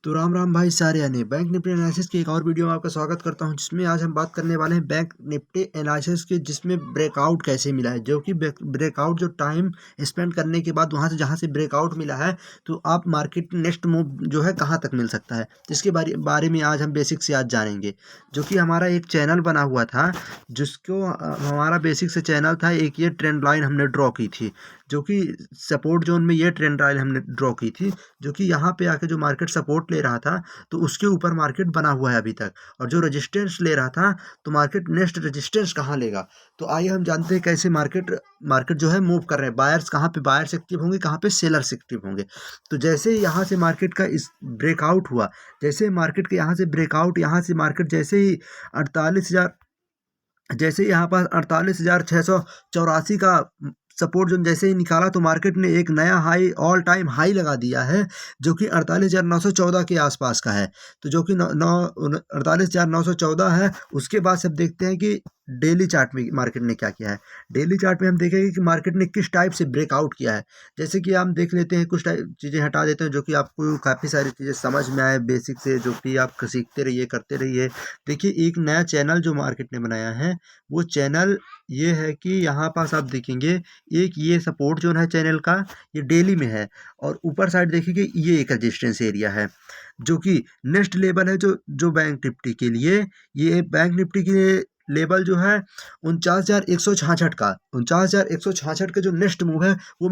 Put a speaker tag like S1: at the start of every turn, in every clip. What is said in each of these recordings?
S1: तो राम राम भाई सारे यानी बैंक निफ्टी एनालिसिस की एक और वीडियो में आपका स्वागत करता हूं, जिसमें आज हम बात करने वाले हैं बैंक निफ्टी एनालिसिस के, जिसमें ब्रेकआउट कैसे मिला है। जो कि ब्रेकआउट जो टाइम स्पेंड करने के बाद वहां से जहां से ब्रेकआउट मिला है, तो आप मार्केट नेक्स्ट मूव जो है कहां तक मिल सकता है, इसके बारे में आज हम बेसिक से आज जानेंगे। जो कि हमारा एक चैनल बना हुआ था, जिसको हमारा बेसिक से चैनल था, एक ये ट्रेंड लाइन हमने ड्रॉ की थी, जो कि सपोर्ट जोन में ये ट्रेंड लाइन हमने ड्रॉ की थी, जो कि यहाँ पे आके जो मार्केट सपोर्ट ले रहा था, तो उसके ऊपर मार्केट बना हुआ है अभी तक। और जो रेजिस्टेंस ले रहा था, तो मार्केट नेक्स्ट रेजिस्टेंस कहाँ लेगा। तो आइए हम जानते हैं कैसे मार्केट मार्केट जो है मूव कर रहे हैं। बायर्स कहाँ पे बायर्स एक्टिव होंगे, कहाँ पे सेलर्स एक्टिव होंगे। तो जैसे ही यहाँ से मार्केट का इस ब्रेकआउट हुआ, जैसे मार्केट के यहाँ से ब्रेकआउट, यहाँ से मार्केट जैसे ही 48,000, जैसे यहाँ पास 48,684 का सपोर्ट जोन जैसे ही निकाला, तो मार्केट ने एक नया हाई, ऑल टाइम हाई लगा दिया है, जो कि 48,914 के आसपास का है। तो जो कि 48,914 है। उसके बाद से अब देखते हैं कि डेली चार्ट में मार्केट ने क्या किया है। डेली चार्ट में हम देखेंगे कि मार्केट ने किस टाइप से ब्रेकआउट किया है। जैसे कि हम देख लेते हैं, कुछ चीज़ें हटा देते हैं जो कि आपको काफ़ी सारी चीज़ें समझ में आए बेसिक से, जो कि आप सीखते रहिए, करते रहिए। देखिए, एक नया चैनल जो मार्केट ने बनाया है, वो चैनल ये है कि यहाँ पास आप देखेंगे, एक ये सपोर्ट जोन है चैनल का, ये डेली में है। और ऊपर साइड देखेंगे, ये एक रेजिस्टेंस एरिया है, जो कि नेक्स्ट लेवल है जो जो बैंक निफ्टी के लिए। ये बैंक निफ्टी के लिए लेवल जो है 49,166 का, 49,166 का जो नेक्स्ट मूव है, वो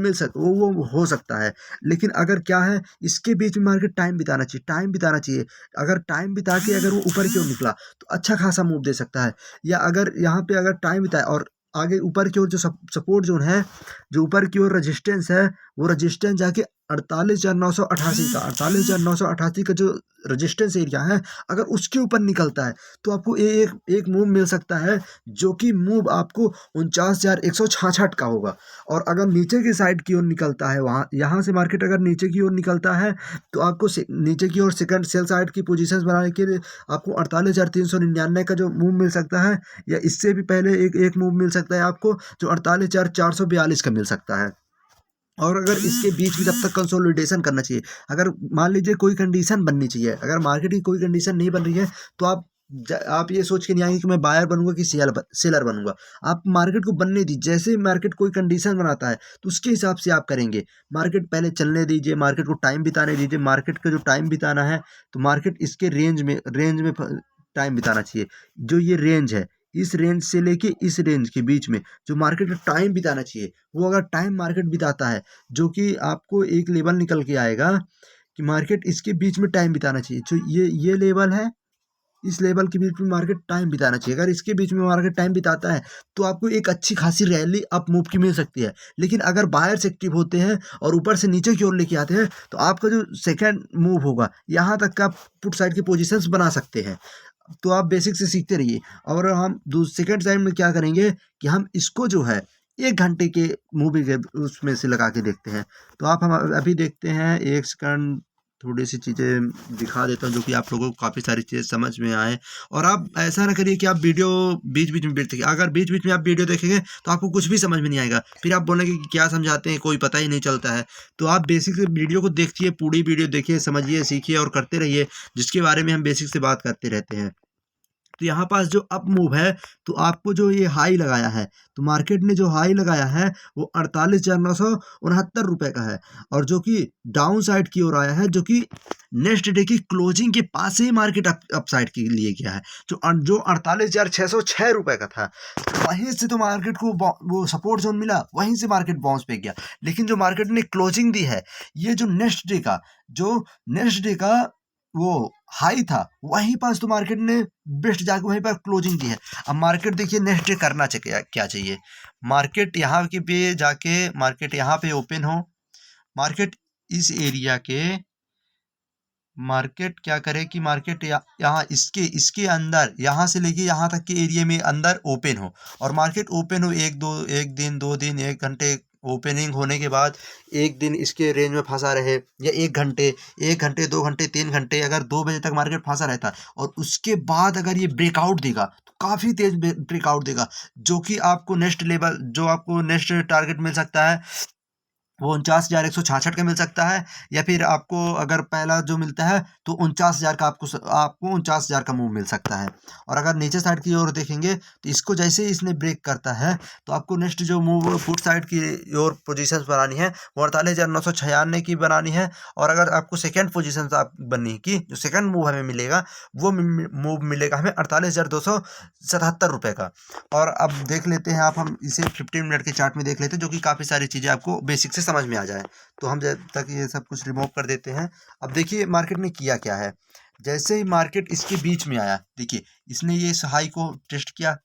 S1: हो सकता है। लेकिन अगर क्या है, इसके बीच में मार्केट टाइम बिताना चाहिए, टाइम बिताना चाहिए। अगर टाइम बिता के अगर वो ऊपर की ओर निकला, तो अच्छा खासा मूव दे सकता है। या अगर यहाँ पे अगर टाइम बिताए और आगे ऊपर की ओर जो सपोर्ट जोन है, जो ऊपर की ओर रेजिस्टेंस है, वो रेजिस्टेंस जाके 48,988 का, 48,988 का जो रेजिस्टेंस एरिया है, अगर उसके ऊपर निकलता है, तो आपको एक एक मूव मिल सकता है, जो कि मूव आपको 49,166 का होगा। और अगर नीचे की साइड की ओर निकलता है, वहाँ यहाँ से मार्केट अगर नीचे की ओर निकलता है, तो आपको नीचे की ओर सेकंड सेल साइड की पोजीशंस बनाने के लिए आपको 48,399 का जो मूव मिल सकता है, या इससे भी पहले एक एक मूव मिल सकता है आपको, जो 48,442 का मिल सकता है। और अगर इसके बीच में जब तक कंसोलिडेशन करना चाहिए, अगर मान लीजिए कोई कंडीशन बननी चाहिए, अगर मार्केट की कोई कंडीशन नहीं बन रही है, तो आप ये सोच के नहीं आएंगे कि मैं बायर बनूंगा कि सेलर बनूंगा। आप मार्केट को बनने दीजिए। जैसे मार्केट कोई कंडीशन बनाता है, तो उसके हिसाब से आप करेंगे। मार्केट पहले चलने दीजिए, मार्केट को टाइम बिताने दीजिए। मार्केट का जो टाइम बिताना है, तो मार्केट इसके रेंज में टाइम बिताना चाहिए। जो ये रेंज है, इस रेंज से लेके इस रेंज के बीच में जो मार्केट में टाइम बिताना चाहिए, वो अगर टाइम मार्केट बिताता है, जो कि आपको एक लेवल निकल के आएगा कि मार्केट इसके बीच में टाइम बिताना चाहिए। जो ये लेवल है, इस लेवल के बीच में मार्केट टाइम बिताना चाहिए। अगर इसके बीच में मार्केट टाइम बिताता है, तो आपको एक अच्छी खासी रैली अप मूव की मिल सकती है। लेकिन अगर बायर्स एक्टिव होते हैं और ऊपर से नीचे की ओर लेके आते हैं, तो आपका जो सेकंड मूव होगा, यहाँ तक का पुट साइड की पोजीशंस बना सकते हैं। तो आप बेसिक से सीखते रहिए। और हम सेकंड साइड में क्या करेंगे कि हम इसको जो है 1 घंटे के मूवी के उसमें से लगा के देखते हैं। तो आप हम अभी देखते हैं, 1 सेकंड, थोड़ी सी चीज़ें दिखा देता हूँ, जो कि आप लोगों को काफ़ी सारी चीज़ें समझ में आए। और आप ऐसा ना करिए कि आप वीडियो बीच बीच में देखिए। अगर बीच बीच में आप वीडियो देखेंगे, तो आपको कुछ भी समझ में नहीं आएगा। फिर आप बोलेंगे कि क्या समझाते हैं, कोई पता ही नहीं चलता है। तो आप बेसिक से वीडियो को देखिए, पूरी वीडियो देखिए, समझिए, सीखिए और करते रहिए, जिसके बारे में हम बेसिक से बात करते रहते हैं। तो यहाँ पास जो अप मूव है, तो आपको जो ये हाई लगाया है, तो मार्केट ने जो हाई लगाया है, वो 48,969 रुपए का है। और जो कि डाउन साइड की ओर आया है, जो कि नेक्स्ट डे की क्लोजिंग के पास से ही मार्केट अप साइड के लिए गया है, जो 48,606 रुपए का था। वहीं से तो मार्केट को वो सपोर्ट जोन मिला, वहीं से मार्केट बाउंस पे गया। लेकिन जो मार्केट ने क्लोजिंग दी है, ये जो नेक्स्ट डे का वो हाई था, वहीं पास तो मार्केट ने बेस्ट जाके वहीं पर क्लोजिंग दी है। अब मार्केट देखिए नेक्स्ट डे करना चाहिए, क्या चाहिए। मार्केट यहाँ के पे जाके, मार्केट यहाँ पे ओपन हो, मार्केट इस एरिया के, मार्केट क्या करे कि मार्केट यहाँ इसके अंदर, यहाँ से लेके यहाँ तक के एरिया में अंदर ओपन हो। और मार्केट ओपन हो, एक दिन 2 दिन, 1 घंटे ओपनिंग होने के बाद, एक दिन इसके रेंज में फंसा रहे, या 1 घंटे 2 घंटे 3 घंटे, अगर 2 बजे तक मार्केट फंसा रहता है, और उसके बाद अगर ये ब्रेकआउट देगा, तो काफ़ी तेज ब्रेकआउट देगा, जो कि आपको नेक्स्ट लेवल, जो आपको नेक्स्ट टारगेट मिल सकता है वो 49,166 का मिल सकता है, या फिर आपको अगर पहला जो मिलता है तो 49,000 का आपको 49,000 का मूव मिल सकता है। और अगर नीचे साइड की ओर देखेंगे तो इसको जैसे ही इसने ब्रेक करता है तो आपको नेक्स्ट जो मूव पुट साइड की ओर पोजीशंस बनानी है वो 48,996 की बनानी है। और अगर आपको सेकंड पोजीशन आप बननी है कि जो सेकंड मूव हमें मिलेगा वो मूव मिलेगा हमें 48,277 रुपये का। और अब देख लेते हैं हम इसे 15 मिनट के चार्ट में देख लेते हैं, जो कि काफ़ी सारी चीज़ें आपको बेसिक से समझ में आ जाए। तो हम जब तक ये सब कुछ रिमूव कर देते हैं। अब देखिए मार्केट ने किया क्या है। जैसे ही मार्केट इसके बीच में आया, देखिए इसने ये इस हाई को टेस्ट किया,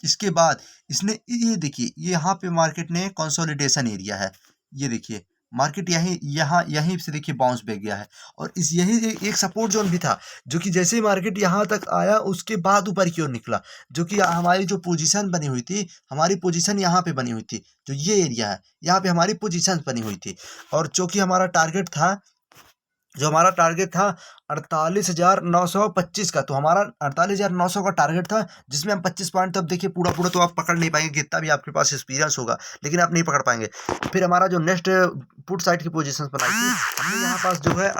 S1: इसके बाद इसने ये देखिए यहाँ पे मार्केट ने कंसोलिडेशन एरिया है, ये देखिए मार्केट यहीं से देखिए बाउंस बैक गया है। और इस यही एक सपोर्ट जोन भी था, जो कि जैसे ही मार्केट यहाँ तक आया उसके बाद ऊपर की ओर निकला, जो कि हमारी जो पोजीशन बनी हुई थी, हमारी पोजीशन यहाँ पे बनी हुई थी, जो ये एरिया है यहाँ पे हमारी पोजीशन बनी हुई थी। और जो कि हमारा टारगेट था, जो हमारा टारगेट था 48,925 का, तो हमारा 48,900 का टारगेट था, जिसमें हम 25 पॉइंट, तब देखिए पूरा पूरा तो आप पकड़ नहीं पाएंगे, कितना भी आपके पास एक्सपीरियंस होगा, लेकिन आप नहीं पकड़ पाएंगे। फिर हमारा जो नेक्स्ट पुट साइड की पोजीशंस बनाई थी हमने, यहाँ पास जो है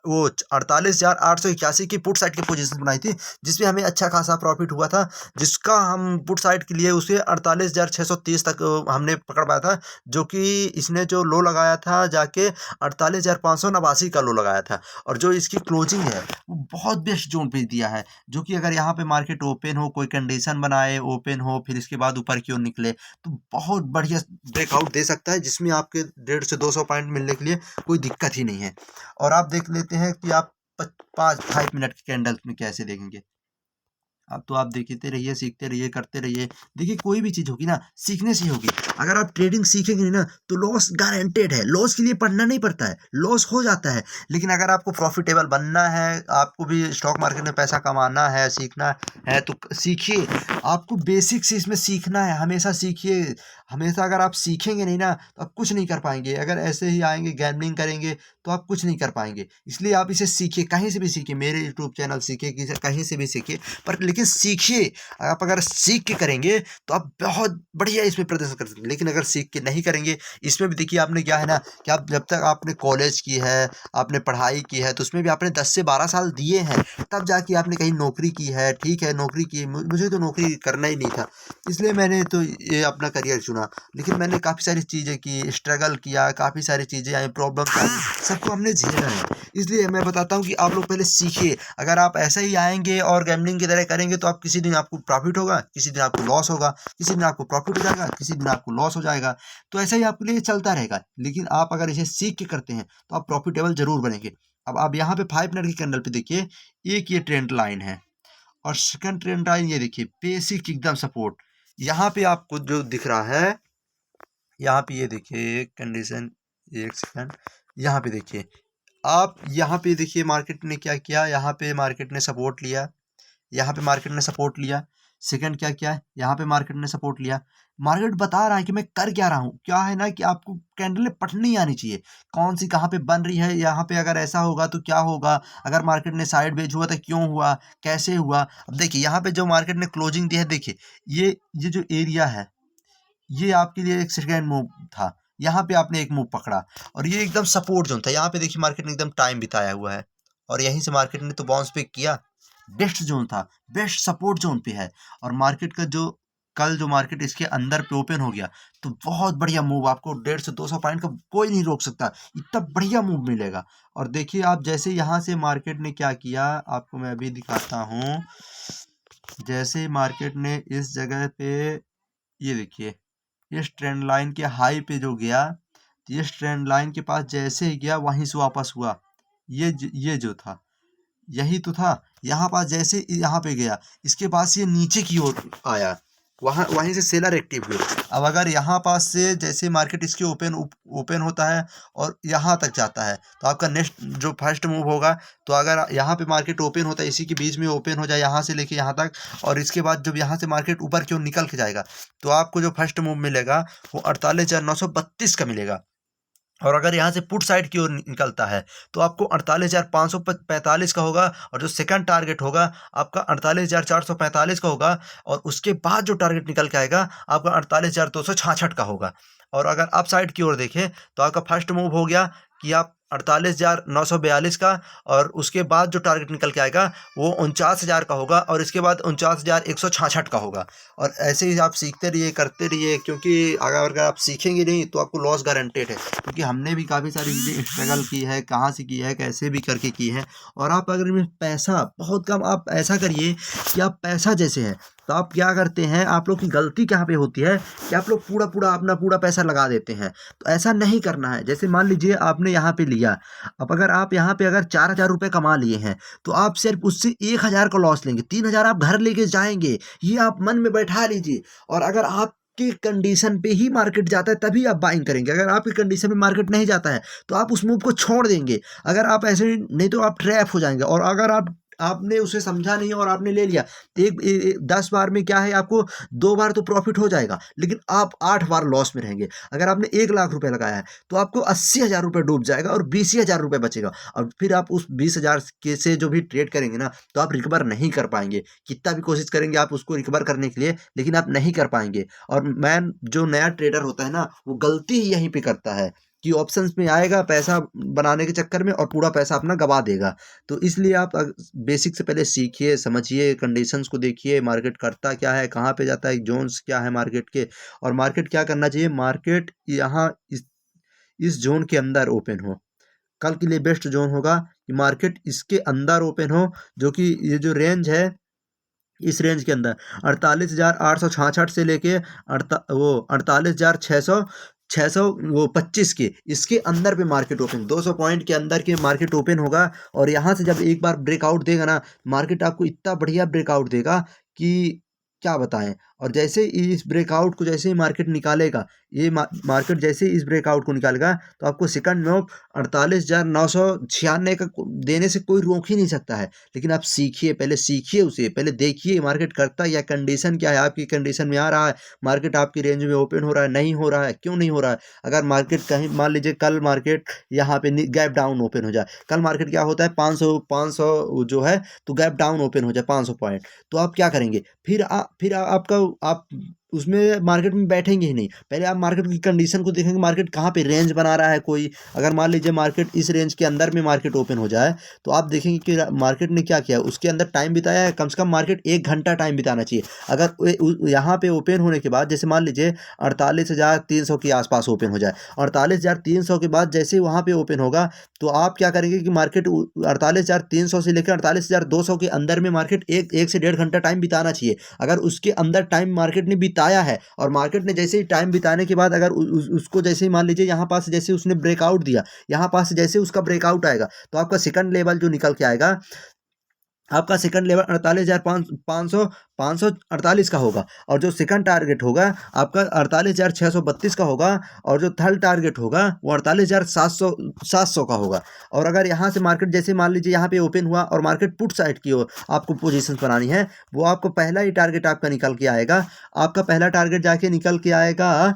S1: वो 48,881 की पुट साइड की पोजीशन बनाई थी, जिसमें हमें अच्छा खासा प्रॉफिट हुआ था, जिसका हम पुट साइड के लिए उसे 48,630 तक हमने पकड़ पाया था, जो कि इसने जो लो लगाया था जाके 48,589 का लो लगाया था। और जो इसकी क्लोजिंग है वो बहुत बेस्ट जोन पे दिया है, जो कि अगर यहाँ पे मार्केट ओपन हो, कोई कंडीशन बनाए, ओपन हो, फिर इसके बाद ऊपर की ओर निकले तो बहुत बढ़िया ब्रेकआउट दे सकता है, जिसमें आपके 150 से 200 पॉइंट मिलने के लिए कोई दिक्कत ही नहीं है। और आप देख लेते हैं कि आप 5 मिनट के कैंडल में कैसे देखेंगे। अब तो आप देखते रहिए, सीखते रहिए, करते रहिए। देखिए कोई भी चीज़ होगी ना सीखने से ही होगी। अगर आप ट्रेडिंग सीखेंगे नहीं ना तो लॉस गारंटेड है। लॉस के लिए पढ़ना नहीं पड़ता है, लॉस हो जाता है। लेकिन अगर आपको प्रॉफिटेबल बनना है, आपको भी स्टॉक मार्केट में पैसा कमाना है, सीखना है, तो सीखिए। आपको बेसिक से इसमें सीखना है, हमेशा सीखिए। हमेशा अगर आप सीखेंगे नहीं ना तो आप कुछ नहीं कर पाएंगे। अगर ऐसे ही आएंगे गैम्बलिंग करेंगे तो आप कुछ नहीं कर पाएंगे। इसलिए आप इसे सीखिए, कहीं से भी सीखिए, मेरे यूट्यूब चैनल सीखिए, कहीं से भी सीखिए, पर लेकिन सीखिए। आप अगर सीख के करेंगे तो आप बहुत बढ़िया इसमें प्रदर्शन कर सकते हैं। लेकिन अगर सीख के नहीं करेंगे, इसमें भी देखिए आपने क्या है ना कि आप जब तक आपने कॉलेज की है, आपने पढ़ाई की है, तो उसमें भी आपने 10 से 12 साल दिए हैं, तब जाके आपने कहीं नौकरी की है। ठीक है नौकरी की, मुझे तो नौकरी करना ही नहीं था, इसलिए मैंने तो ये अपना करियर चुना। लेकिन मैंने काफ़ी सारी चीज़ें की, स्ट्रगल किया, काफ़ी सारी चीज़ें आई, प्रॉब्लम आई, सबको हमने झेला है। इसलिए मैं बताता हूँ कि आप लोग पहले सीखिए। अगर आप ऐसे ही आएंगे और गैम्बलिंग की तरह करेंगे तो आप किसी दिन आपको प्रॉफिट होगा, किसी दिन आपको लॉस होगा, किसी दिन आपको प्रॉफिट हो जाएगा, किसी दिन आपको लॉस हो जाएगा। तो ऐसा ही आपके लिए चलता रहेगा। लेकिन आप अगर इसे सीख के करते हैं तो आप प्रॉफिटेबल जरूर बनेंगे। अब आप यहाँ पे 5 मिनट की कैंडल पे देखिए, एक ये ट्रेंड लाइन है और सेकंड ट्रेंड लाइन ये देखिए, बेसिक एकदम सपोर्ट। यहाँ पे आपको जो दिख रहा है, यहाँ पे ये देखिए कंडीशन, एक सेकंड, यहाँ पे देखिए, आप यहाँ पे देखिए मार्केट ने क्या किया, यहाँ पे मार्केट ने सपोर्ट लिया, यहाँ पे मार्केट ने सपोर्ट लिया। सेकंड क्या किया है, यहाँ पे मार्केट ने सपोर्ट लिया। मार्केट बता रहा है कि मैं कर क्या रहा हूँ। क्या है ना कि आपको कैंडलें पढ़नी आनी चाहिए, कौन सी कहाँ पे बन रही है, यहाँ पे अगर ऐसा होगा तो क्या होगा, अगर मार्केट ने साइड वेज हुआ तो क्यों हुआ, कैसे हुआ। अब देखिए यहाँ पे जो मार्केट ने क्लोजिंग दी है, देखिए ये जो एरिया है, ये आपके लिए एक सेकंड मूव था। यहाँ पे आपने एक मूव पकड़ा और ये एकदम सपोर्ट जोन था। यहाँ पे देखिए मार्केट ने एकदम टाइम बिताया हुआ है और यहीं से मार्केट ने तो बाउंस बैक किया। बेस्ट जोन था, बेस्ट सपोर्ट जोन पे है। और मार्केट का जो कल जो मार्केट इसके अंदर पे ओपन हो गया तो बहुत बढ़िया मूव, आपको 150 से 200 पॉइंट का कोई नहीं रोक सकता, इतना बढ़िया मूव मिलेगा। और देखिए आप जैसे यहाँ से मार्केट ने क्या किया, आपको मैं अभी दिखाता हूँ। जैसे मार्केट ने इस जगह पे, ये देखिए इस ट्रेंड लाइन के हाई पे जो गया, तो इस ट्रेंड लाइन के पास जैसे ही गया वहीं से वापस हुआ। ये जो था यही तो था। यहाँ पास जैसे यहाँ पे गया, इसके पास ये नीचे की ओर आया, वहीं से सेलर एक्टिव हुए। अब अगर यहाँ पास से जैसे मार्केट इसके ओपन होता है और यहाँ तक जाता है, तो आपका नेक्स्ट जो फर्स्ट मूव होगा, तो अगर यहाँ पे मार्केट ओपन होता है, इसी के बीच में ओपन हो जाए यहाँ से लेके यहाँ तक, और इसके बाद जब यहाँ से मार्केट ऊपर की ओर निकल के जाएगा, तो आपको जो फर्स्ट मूव मिलेगा वो 48,932 का मिलेगा। और अगर यहाँ से पुट साइड की ओर निकलता है तो आपको 48,545 का होगा, और जो सेकंड टारगेट होगा आपका 48,445 का होगा, और उसके बाद जो टारगेट निकल के आएगा आपका 48,266 का होगा। और अगर अप साइड की ओर देखें तो आपका फर्स्ट मूव हो गया कि आप 48,942 का, और उसके बाद जो टारगेट निकल के आएगा वो 49,000 का होगा, और इसके बाद 49,166 का होगा। और ऐसे ही आप सीखते रहिए, करते रहिए, क्योंकि अगर आप सीखेंगे नहीं तो आपको लॉस गारंटेड है। क्योंकि हमने भी काफ़ी सारी चीज़ें स्ट्रगल की है, कहाँ से की है, कैसे भी करके की है। और आप अगर में पैसा बहुत कम, आप ऐसा करिए कि आप पैसा जैसे है तो आप क्या करते हैं, आप लोग की गलती कहाँ पे होती है कि आप लोग पूरा पूरा अपना पूरा पैसा लगा देते हैं। तो ऐसा नहीं करना है। जैसे मान लीजिए आपने यहाँ पे लिया, अब अगर आप यहाँ पे अगर 4,000 रुपये कमा लिए हैं तो आप सिर्फ उससे 1,000 का लॉस लेंगे, 3,000 आप घर लेके जाएंगे। ये आप मन में बैठा लीजिए। और अगर आप की कंडीशन पे ही मार्केट जाता है तभी आप बाइंग करेंगे। अगर आपकी कंडीशन में मार्केट नहीं जाता है तो आप उस मूव को छोड़ देंगे। अगर आप ऐसे नहीं तो आप ट्रैप हो जाएंगे। और अगर आपने उसे समझा नहीं और आपने ले लिया तो 10 बार में क्या है, आपको 2 बार तो प्रॉफिट हो जाएगा, लेकिन आप 8 बार लॉस में रहेंगे। अगर आपने 1,00,000 रुपये लगाया है तो आपको 80,000 रुपये डूब जाएगा और 20,000 रुपये बचेगा। और फिर आप उस 20,000 के से जो भी ट्रेड करेंगे ना तो आप रिकवर नहीं कर पाएंगे। कितना भी कोशिश करेंगे आप उसको रिकवर करने के लिए, लेकिन आप नहीं कर पाएंगे। और मैन जो नया ट्रेडर होता है ना, वो गलती ही यहीं पे करता है कि ऑप्शंस में आएगा पैसा बनाने के चक्कर में और पूरा पैसा अपना गवा देगा। तो इसलिए आप बेसिक से पहले सीखिए, समझिए, कंडीशंस को देखिए, मार्केट करता क्या है, कहाँ पे जाता है, जोन्स क्या है मार्केट के, और मार्केट क्या करना चाहिए। मार्केट यहाँ इस जोन के अंदर ओपन हो, कल के लिए बेस्ट जोन होगा कि मार्केट इसके अंदर ओपन हो, जो कि ये जो रेंज है इस रेंज के अंदर 48,866 से लेके 48,600 वो 25 के इसके अंदर पे मार्केट ओपन, 200 पॉइंट के अंदर के मार्केट ओपन होगा। और यहाँ से जब एक बार ब्रेकआउट देगा ना, मार्केट आपको इतना बढ़िया ब्रेकआउट देगा कि क्या बताएं। और जैसे ही इस ब्रेकआउट को जैसे ही मार्केट निकालेगा, ये मार्केट जैसे ही इस ब्रेकआउट को निकालेगा तो आपको सेकंड में 48,996 का देने से कोई रोक ही नहीं सकता है। लेकिन आप सीखिए, पहले सीखिए, उसे पहले देखिए मार्केट करता है या कंडीशन क्या है, आपकी कंडीशन में आ रहा है, मार्केट आपकी रेंज में ओपन हो रहा है, नहीं हो रहा है, क्यों नहीं हो रहा है। अगर मार्केट कहीं मान लीजिए कल मार्केट यहाँ पे गैप डाउन ओपन हो जाए, कल मार्केट क्या होता है 500 जो है तो गैप डाउन ओपन हो जाए 500 पॉइंट, तो आप क्या करेंगे, फिर आप उसमें मार्केट में बैठेंगे ही नहीं। पहले आप मार्केट की कंडीशन को देखेंगे, मार्केट कहाँ पे रेंज बना रहा है कोई। अगर मान लीजिए मार्केट इस रेंज के अंदर में मार्केट ओपन हो जाए तो आप देखेंगे कि मार्केट ने क्या किया, उसके अंदर टाइम बिताया है। कम से कम मार्केट 1 घंटा टाइम बिताना चाहिए। अगर यहाँ पे ओपन होने के बाद जैसे मान लीजिए 48,300 के आसपास ओपन हो जाए, 48,300 के बाद जैसे वहाँ पे ओपन होगा तो आप क्या करेंगे कि मार्केट 48,300 से लेकर 48,200 के अंदर में मार्केट एक से 1.5 घंटा टाइम बिताना चाहिए। अगर उसके अंदर टाइम मार्केट ने बिताया है और मार्केट ने जैसे ही टाइम बिताने के बाद अगर उसको जैसे ही मान लीजिए यहाँ पास जैसे उसने ब्रेकआउट दिया, यहाँ पास जैसे उसका ब्रेकआउट आएगा तो आपका सेकंड लेवल जो निकल के आएगा, आपका सेकंड लेवल 48,548 का होगा। और जो सेकंड टारगेट होगा आपका 48,632 का होगा। और जो थर्ड टारगेट होगा वो 48,700 का होगा। और अगर यहाँ से मार्केट जैसे मान लीजिए यहाँ पे ओपन हुआ और मार्केट पुट साइड की ओर आपको पोजीशन बनानी है, वो आपको पहला ही टारगेट आपका निकल के आएगा। आपका पहला टारगेट जाके निकल के आएगा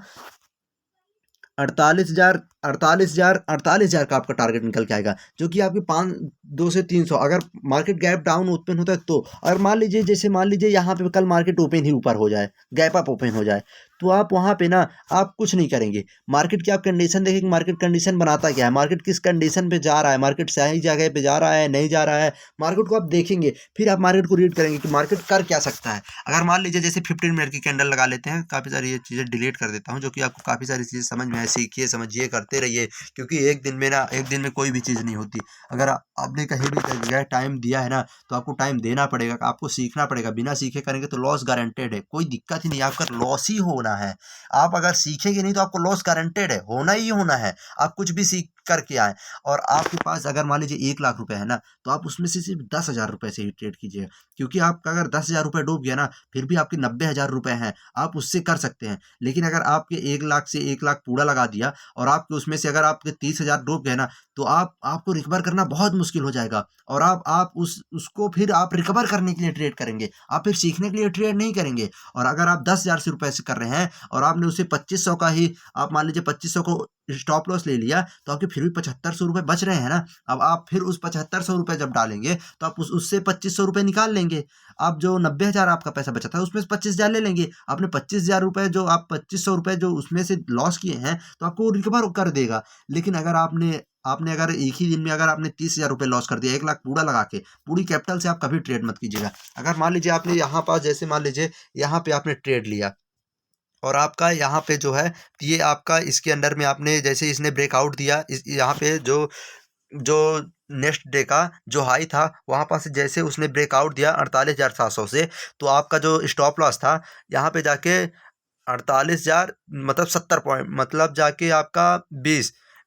S1: 48,000 का आपका टारगेट निकल के आएगा, जो कि आपके 2 से 300 अगर मार्केट गैप डाउन ओपन होता है तो। अगर मान लीजिए जैसे मान लीजिए यहाँ पे कल मार्केट ओपन ही ऊपर हो जाए, गैप अप ओपन हो जाए, तो आप वहाँ पे ना आप कुछ नहीं करेंगे। मार्केट की आप कंडीशन देखेंगे, मार्केट कंडीशन बनाता क्या है, मार्केट किस कंडीशन पे जा रहा है, मार्केट सही जगह पे जा रहा है नहीं जा रहा है, मार्केट को आप देखेंगे। फिर आप मार्केट को रीड करेंगे कि मार्केट कर क्या सकता है। अगर मान लीजिए जैसे 15 मिनट की कैंडल लगा लेते हैं, काफ़ी सारी ये चीज़ें डिलीट कर देता हूँ जो कि आपको काफ़ी सारी चीज़ें समझ में आए। सीखिए, समझिए, करते रहिए, क्योंकि एक दिन में कोई भी चीज़ नहीं होती। अगर आपने कहीं भी जगह टाइम दिया है ना तो आपको टाइम देना पड़ेगा, आपको सीखना पड़ेगा। बिना सीखे करेंगे तो लॉस गारंटेड है, कोई दिक्कत ही नहीं, आपका लॉस ही होना है। आप अगर सीखेंगे नहीं तो आपको लॉस गारंटेड है, होना ही होना है। आप कुछ भी सीख करके आए और आपके पास अगर मान लीजिए 1,00,000 रुपए है ना, तो आप उसमें से सिर्फ 10,000 रुपए से ही ट्रेड कीजिए। क्योंकि आपका अगर 10,000 रुपये डूब गया ना, फिर भी आपके 90,000 रुपए हैं, आप उससे कर सकते हैं। लेकिन अगर आपके 1,00,000 से 1,00,000 पूरा लगा दिया और आपके उसमें से अगर आपके 30,000 डूब गए ना, तो तो आपको रिकवर करना बहुत मुश्किल हो जाएगा। और आप उसको फिर आप रिकवर करने के लिए ट्रेड करेंगे, आप फिर सीखने के लिए ट्रेड नहीं करेंगे। और अगर आप 10,000 से रुपए से कर रहे हैं और आपने उसे 2500 का ही, आप मान लीजिए 2500 को स्टॉप लॉस ले लिया, तो आपके फिर भी 7500 रुपए बच रहे हैं ना। अब आप फिर उस 7500 रुपए जब डालेंगे तो आप उससे 2500 रुपए निकाल लेंगे। आप जो 90,000 आपका पैसा बचा था उसमें से 25,000 ले लेंगे। आपने 25,000 रुपए जो आप 2500 रुपए जो उसमें से लॉस किए हैं तो आपको रिकवर कर देगा। लेकिन अगर आपने आपने अगर एक ही दिन में अगर आपने 30,000 रुपए लॉस कर दिया, 1 लाख पूरा लगा के, पूरी कैपिटल से आप कभी ट्रेड मत कीजिएगा। अगर मान लीजिए आपने यहाँ पास, जैसे मान लीजिए यहाँ पे आपने ट्रेड लिया और आपका यहाँ पे जो है ये आपका इसके अंडर में आपने, जैसे इसने ब्रेकआउट दिया, इस यहाँ पे जो जो नेक्स्ट डे का जो हाई था वहाँ पास से जैसे उसने ब्रेकआउट दिया 48,700 से, तो आपका जो स्टॉप लॉस था यहाँ पे जाके 48,000 मतलब 70 पॉइंट, मतलब जाके आपका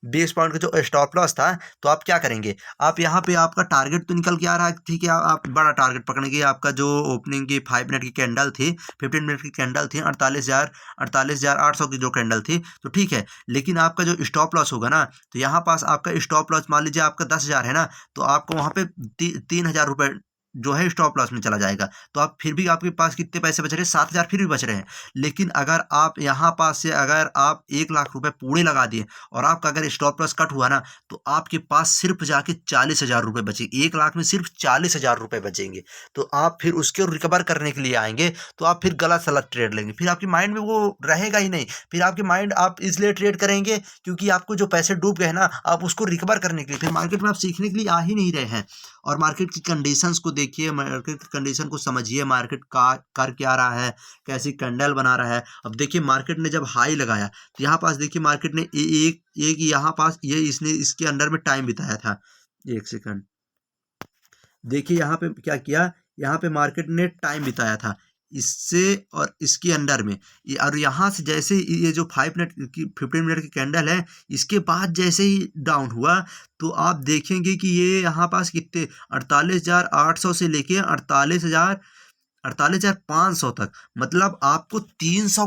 S1: 20 पॉइंट का जो स्टॉप लॉस था। तो आप क्या करेंगे, आप यहाँ पे आपका टारगेट तो निकल के आ रहा है, ठीक है, आप बड़ा टारगेट पकड़ेंगे। आपका जो ओपनिंग की 5 मिनट की कैंडल थी, 15 मिनट की कैंडल थी, 48,800 की जो कैंडल थी, तो ठीक है। लेकिन आपका जो स्टॉप लॉस होगा ना, तो यहाँ पास आपका स्टॉप लॉस मान लीजिए आपका 10,000 है ना, तो आपको वहाँ पे 3,000 रुपये जो है स्टॉप लॉस में चला जाएगा। तो आप फिर भी, आपके पास कितने पैसे बच रहे हैं, 7,000 फिर भी बच रहे हैं। लेकिन अगर आप यहाँ पास से अगर आप 1 लाख रुपए पूरे लगा दिए और आपका अगर स्टॉप लॉस कट हुआ ना, तो आपके पास सिर्फ जाके 40,000 रुपये बचे। 1 लाख में सिर्फ 40,000 रुपये बचेंगे। तो आप फिर उसके रिकवर करने के लिए आएंगे तो आप फिर गलत सलत ट्रेड लेंगे, फिर आपके माइंड में वो रहेगा ही नहीं। फिर आपके माइंड, आप इसलिए ट्रेड करेंगे क्योंकि आपको जो पैसे डूब गए ना, आप उसको रिकवर करने के लिए, फिर मार्केट में आप सीखने के लिए आ ही नहीं रहे हैं। और मार्केट की कंडीशंस को देखिए, मार्केट की कंडीशन को समझिए, मार्केट का कर क्या रहा है, कैसी कैंडल बना रहा है। अब देखिए मार्केट ने जब हाई लगाया तो यहाँ पास देखिए मार्केट ने एक एक यहाँ पास ये इसने इसके अंडर में टाइम बिताया था। एक सेकंड, देखिए यहाँ पे क्या किया, यहाँ पे मार्केट ने टाइम बिताया था इससे और इसके अंडर में और यहाँ से जैसे ये जो 5 मिनट की 15 मिनट की कैंडल है, इसके बाद जैसे ही डाउन हुआ तो आप देखेंगे कि ये यहाँ पास कितने 48,800 से लेके 48,500 तक, मतलब आपको 300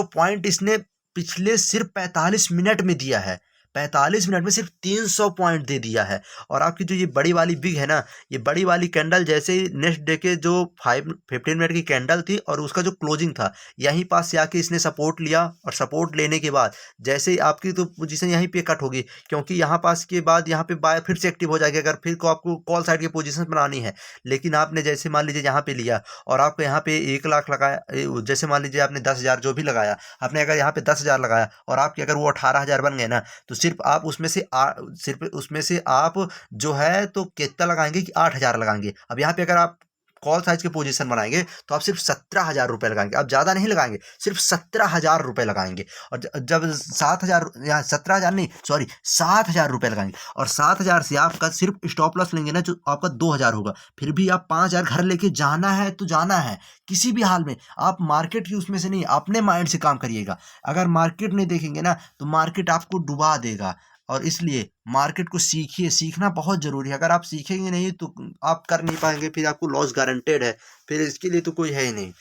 S1: पॉइंट इसने पिछले सिर्फ 45 मिनट में दिया है। 45 मिनट में सिर्फ 300 पॉइंट दे दिया है। और आपकी जो ये बड़ी वाली बिग है ना, ये बड़ी वाली कैंडल जैसे ही नेक्स्ट डे के जो 15 मिनट की कैंडल थी और उसका जो क्लोजिंग था, यहीं पास से आके इसने सपोर्ट लिया और सपोर्ट लेने के बाद जैसे ही आपकी तो पोजीशन यहीं पे कट होगी, क्योंकि यहाँ पास के बाद यहाँ पे बाय फिर से एक्टिव हो जाएगी अगर फिर को आपको कॉल साइड की पोजीशन बनानी है। लेकिन आपने जैसे मान लीजिए यहाँ पे लिया और आपको यहाँ पे 1 लाख लगाया, जैसे मान लीजिए आपने 10,000 जो भी लगाया, आपने अगर यहाँ पे 10,000 लगाया और आपके अगर वो 18,000 बन गए ना, तो सिर्फ उसमें से आप जो है तो कितना लगाएंगे कि 8,000 लगाएंगे। अब यहाँ पे अगर आप कॉल साइज की पोजीशन बनाएंगे तो आप सिर्फ 17,000 रुपये लगाएंगे। आप ज़्यादा नहीं लगाएंगे, सिर्फ 17,000 रुपये लगाएंगे। और जब 7,000 या 17,000 नहीं, सॉरी 7,000 रुपये लगाएंगे और 7,000 से आपका सिर्फ स्टॉप लॉस लेंगे ना, जो आपका 2,000 होगा। फिर भी आप 5,000 घर लेके जाना है तो जाना है किसी भी हाल में। आप मार्केट की उसमें से नहीं, अपने माइंड से काम करिएगा। अगर मार्केट नहीं देखेंगे ना तो मार्केट आपको डुबा देगा। और इसलिए मार्केट को सीखिए, सीखना बहुत ज़रूरी है। अगर आप सीखेंगे नहीं तो आप कर नहीं पाएंगे, फिर आपको लॉस गारंटेड है, फिर इसके लिए तो कोई है ही नहीं।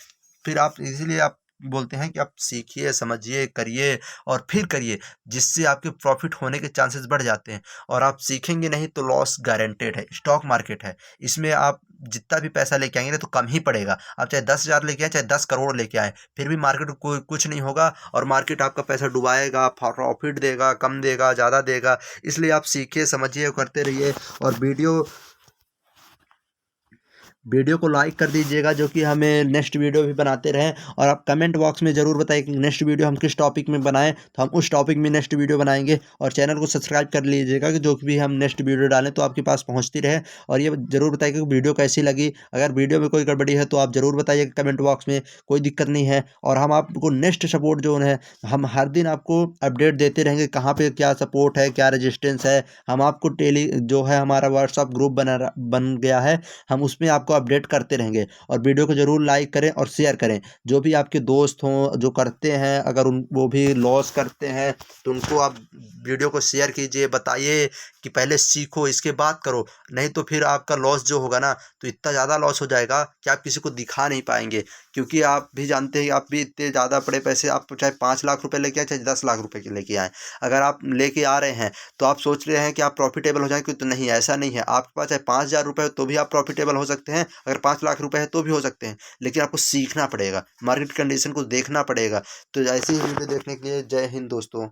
S1: फिर आप इसीलिए आप बोलते हैं कि आप सीखिए, समझिए, करिए और फिर करिए, जिससे आपके प्रॉफिट होने के चांसेस बढ़ जाते हैं। और आप सीखेंगे नहीं तो लॉस गारंटेड है। स्टॉक मार्केट है, इसमें आप जितना भी पैसा लेके आएंगे ना तो कम ही पड़ेगा। आप चाहे 10,000 लेके आए, चाहे 10 करोड़ लेके आए, फिर भी मार्केट को कोई कुछ नहीं होगा और मार्केट आपका पैसा डुबाएगा, प्रॉफिट देगा, कम देगा, ज़्यादा देगा। इसलिए आप सीखिए, समझिए, करते रहिए। और वीडियो को लाइक कर दीजिएगा, जो कि हमें नेक्स्ट वीडियो भी बनाते रहें। और आप कमेंट बॉक्स में ज़रूर बताइए कि नेक्स्ट वीडियो हम किस टॉपिक में बनाएं, तो हम उस टॉपिक में नेक्स्ट वीडियो बनाएंगे। और चैनल को सब्सक्राइब कर लीजिएगा कि जो भी हम नेक्स्ट वीडियो डालें तो आपके पास पहुंचती रहे। और ये ज़रूर बताइएगा कि वीडियो कैसी लगी। अगर वीडियो में कोई गड़बड़ी है तो आप ज़रूर बताइएगा कमेंट बॉक्स में, कोई दिक्कत नहीं है। और हम आपको नेक्स्ट सपोर्ट जो है, हम हर दिन आपको अपडेट देते रहेंगे, कहाँ पर क्या सपोर्ट है, क्या रजिस्टेंस है। हम आपको टेली जो है हमारा व्हाट्सअप ग्रुप बन गया है, हम उसमें आपको अपडेट करते रहेंगे। और वीडियो को जरूर लाइक करें और शेयर करें। जो भी आपके दोस्त हों जो करते हैं, अगर वो भी लॉस करते हैं तो उनको आप वीडियो को शेयर कीजिए, बताइए कि पहले सीखो इसके बाद करो। नहीं तो फिर आपका लॉस जो होगा ना, तो इतना ज़्यादा लॉस हो जाएगा कि आप किसी को दिखा नहीं पाएंगे क्योंकि आप भी जानते हैं, आप भी इतने ज़्यादा बड़े पैसे, आप चाहे 5 लाख रुपए लेके आए, चाहे 10 लाख रुपए के लेके आए, अगर आप लेके आ रहे हैं तो आप सोच रहे हैं कि आप प्रॉफिटेबल हो जाएंगे, तो नहीं, ऐसा नहीं है। आपके पास चाहे 5,000 रुपये हो तो भी आप प्रॉफिटेबल हो सकते हैं, अगर 5 लाख रुपए है तो भी हो सकते हैं, लेकिन आपको सीखना पड़ेगा, मार्केट कंडीशन को देखना पड़ेगा। तो ऐसी ही वीडियो देखने के लिए जय हिंद दोस्तों।